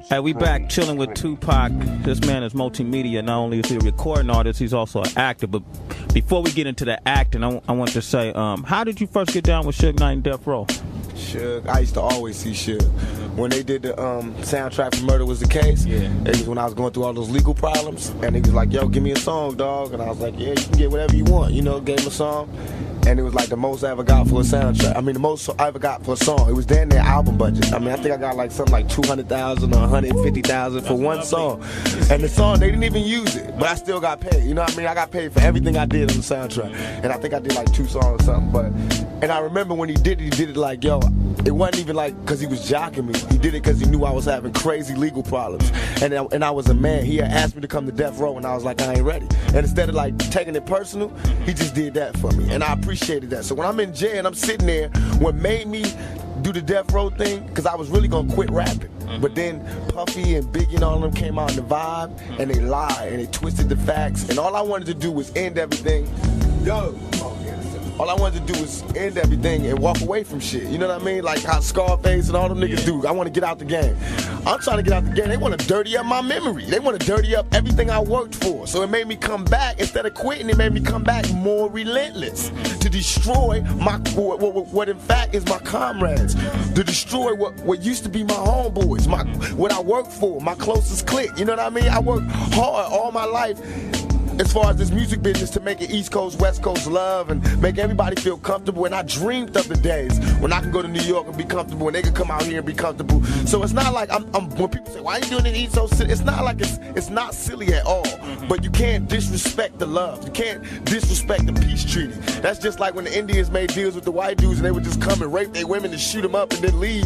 Hey, we back chilling with Tupac. This man is multimedia. Not only is he a recording artist, he's also an actor. But before we get into the acting, I want to say, how did you first get down with Suge Knight and Death Row? Suge, I used to always see Suge. When they did the soundtrack for Murder Was the Case, it was when I was going through all those legal problems, and he was like, yo, give me a song, dog. And I was like, yeah, you can get whatever you want, you know, gave him a song. And it was like the most I ever got for a soundtrack. I mean, the most I ever got for a song. It was damn near album budget. I mean, I think I got like something like 200,000 or 150,000 for one song. And the song, they didn't even use it, but I still got paid. You know what I mean? I got paid for everything I did on the soundtrack. And I think I did like 2 songs or something. And I remember when he did it like, yo, it wasn't even like because he was jocking me. He did it because he knew I was having crazy legal problems. And I was a man. He had asked me to come to Death Row, and I was like, I ain't ready. And instead of like taking it personal, he just did that for me. And I appreciated that. So when I'm in jail and I'm sitting there, what made me do the Death Row thing, because I was really going to quit rapping. But then Puffy and Biggie and all of them came out in the vibe, and they lied, and they twisted the facts. And all I wanted to do was end everything. All I wanted to do was end everything and walk away from shit. You know what I mean? Like how Scarface and all them niggas do. I want to get out the game. I'm trying to get out the game. They want to dirty up my memory. They want to dirty up everything I worked for. So it made me come back. Instead of quitting, it made me come back more relentless to destroy what in fact is my comrades. To destroy what used to be my homeboys, what I worked for, my closest clique. You know what I mean? I worked hard all my life as far as this music business to make it East Coast, West Coast love and make everybody feel comfortable. And I dreamed of the days when I can go to New York and be comfortable and they can come out here and be comfortable. So it's not like when people say, why are you doing it East Coast silly? It's not like it's not silly at all. But you can't disrespect the love. You can't disrespect the peace treaty. That's just like when the Indians made deals with the white dudes and they would just come and rape their women and shoot them up and then leave.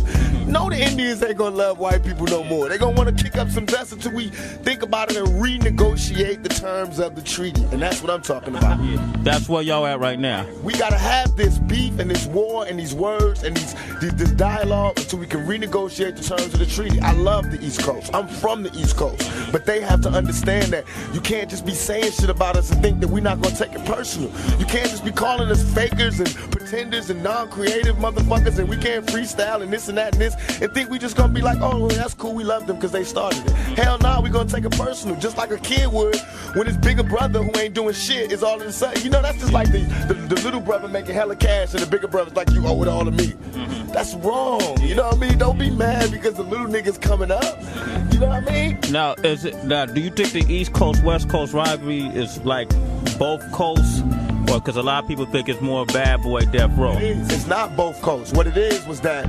No, the Indians ain't gonna love white people no more. They're gonna want to kick up some dust until we think about it and renegotiate the terms of the treaty, and that's what I'm talking about. That's where y'all at right now. We gotta have this beef and this war and these words and this dialogue until we can renegotiate the terms of the treaty. I love the East Coast. I'm from the East Coast, but they have to understand that you can't just be saying shit about us and think that we're not gonna take it personal. You can't just be calling us fakers and pretenders and non-creative motherfuckers and we can't freestyle and this and that and this and think we just gonna be like, oh, well, that's cool, we love them because they started it. Hell no, we gonna take it personal, just like a kid would when his bigger brother who ain't doing shit is all of a sudden, you know, that's just like the little brother making hella cash and the bigger brother's like, you owe it all to me. That's wrong, you know what I mean? Don't be mad because the little nigga's coming up. You know what I mean? Now, do you think the East Coast, West Coast rivalry is like both coasts? Or because a lot of people think it's more Bad Boy, Death Row. It's not both coasts. What it is was that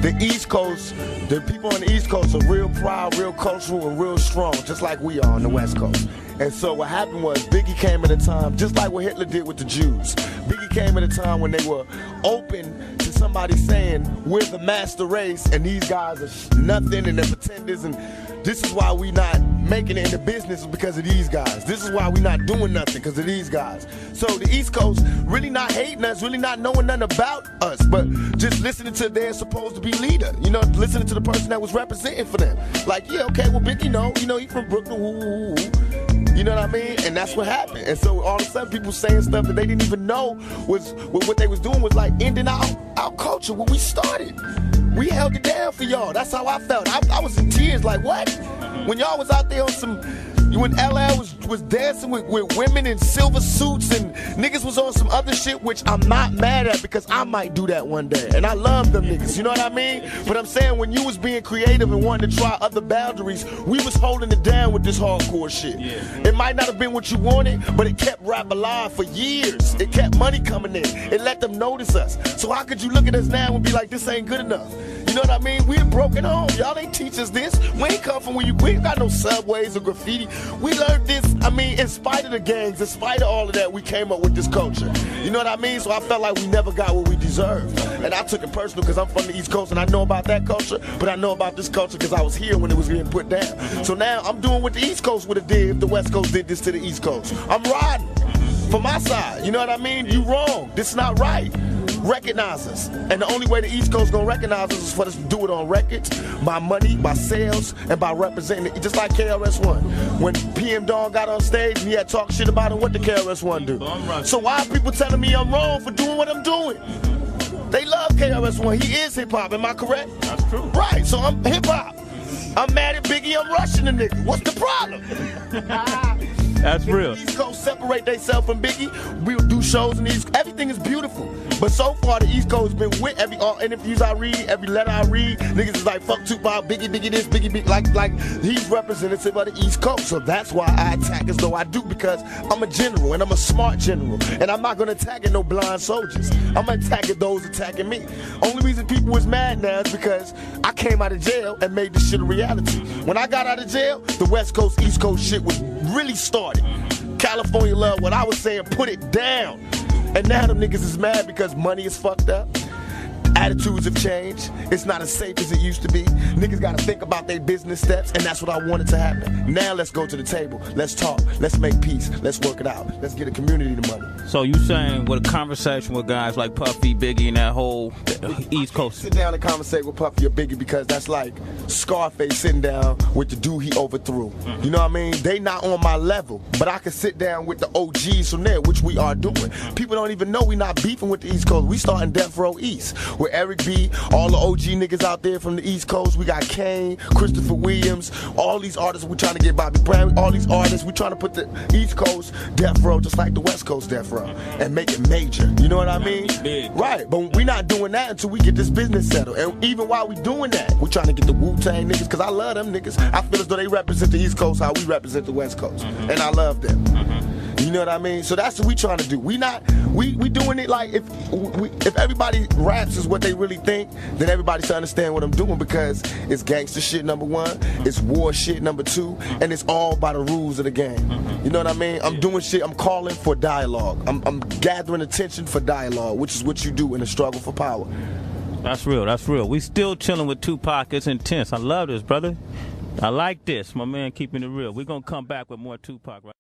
the East Coast, the people on the East Coast are real proud, real cultural, and real strong, just like we are on the West Coast. And so what happened was Biggie came at a time, just like what Hitler did with the Jews. Biggie came at a time when they were open to somebody saying, we're the master race, and these guys are nothing, and they're pretenders, and this is why we not making it in the business because of these guys. This is why we not doing nothing because of these guys. So the East Coast really not hating us, really not knowing nothing about us, but just listening to their supposed to be leader. You know, listening to the person that was representing for them. Like, yeah, okay, well, Biggie, he from Brooklyn, woo. You know what I mean? And that's what happened. And so all of a sudden people saying stuff that they didn't even know was what they was doing was like ending our culture when we started. We held it down for y'all. That's how I felt. I was in tears like, what? When y'all was out there on some, when LL was dancing with women in silver suits and niggas was on some other shit, which I'm not mad at because I might do that one day. And I love them niggas, you know what I mean? But I'm saying when you was being creative and wanting to try other boundaries, we was holding it down with this hardcore shit. Yeah. It might not have been what you wanted, but it kept rap alive for years. It kept money coming in. It let them notice us. So how could you look at us now and be like, this ain't good enough? You know what I mean? We're broken home. Y'all ain't teach us this. We ain't come from we ain't got no subways or graffiti. We learned this, in spite of the gangs, in spite of all of that, we came up with this culture. You know what I mean? So I felt like we never got what we deserved. And I took it personal because I'm from the East Coast and I know about that culture, but I know about this culture because I was here when it was getting put down. So now I'm doing what the East Coast would have did if the West Coast did this to the East Coast. I'm riding for my side. You know what I mean? You wrong. This is not right. Recognize us. And the only way the East Coast gonna recognize us is for us to do it on records, by money, by sales, and by representing it. Just like KRS-One. When PM Dawn got on stage and he had talked shit about him, what did KRS-One do? So why are people telling me I'm wrong for doing what I'm doing? They love KRS-One. He is hip-hop, am I correct? That's true. Right, so I'm hip-hop. I'm mad at Biggie, I'm rushing the nigga. What's the problem? That's real. The East Coast separate themselves from Biggie. We'll do shows in the East. Everything is beautiful. But so far, the East Coast has been with every interviews I read, every letter I read. Niggas is like, fuck Tupac, Biggie this, Biggie. Like he's representative of the East Coast. So that's why I attack as though I do, because I'm a general and I'm a smart general. And I'm not going to attack at no blind soldiers. I'm going to attack at those attacking me. Only reason people is mad now is because I came out of jail and made this shit a reality. When I got out of jail, the West Coast, East Coast shit was really started. California love what I was saying, put it down. And now them niggas is mad because money is fucked up. Attitudes have changed. It's not as safe as it used to be. Niggas gotta think about their business steps, and that's what I wanted to happen. Now let's go to the table. Let's talk. Let's make peace. Let's work it out. Let's get a community the money. So you saying with a conversation with guys like Puffy, Biggie, and that whole East Coast? Sit down and conversate with Puffy or Biggie, because that's like Scarface sitting down with the dude he overthrew. You know what I mean? They not on my level, but I can sit down with the OGs from there, which we are doing. People don't even know we not beefing with the East Coast. We starting Death Row East with Eric B, all the OG niggas out there from the East Coast. We got Kane, Christopher Williams, all these artists. We trying to get Bobby Brown, all these artists. We trying to put the East Coast Death Row just like the West Coast Death Row and make it major. You know what I mean? Right, but we not doing that until we get this business settled. And even while we doing that, we trying to get the Wu-Tang niggas, because I love them niggas. I feel as though they represent the East Coast how we represent the West Coast. And I love them. You know what I mean? So that's what we trying to do. We doing it like if everybody raps is what they really think, then everybody should understand what I'm doing, because it's gangster shit, number one, it's war shit, number two, and it's all by the rules of the game. You know what I mean? I'm doing shit, I'm calling for dialogue. I'm gathering attention for dialogue, which is what you do in a struggle for power. That's real, that's real. We still chilling with Tupac. It's intense. I love this, brother. I like this. My man keeping it real. We're going to come back with more Tupac right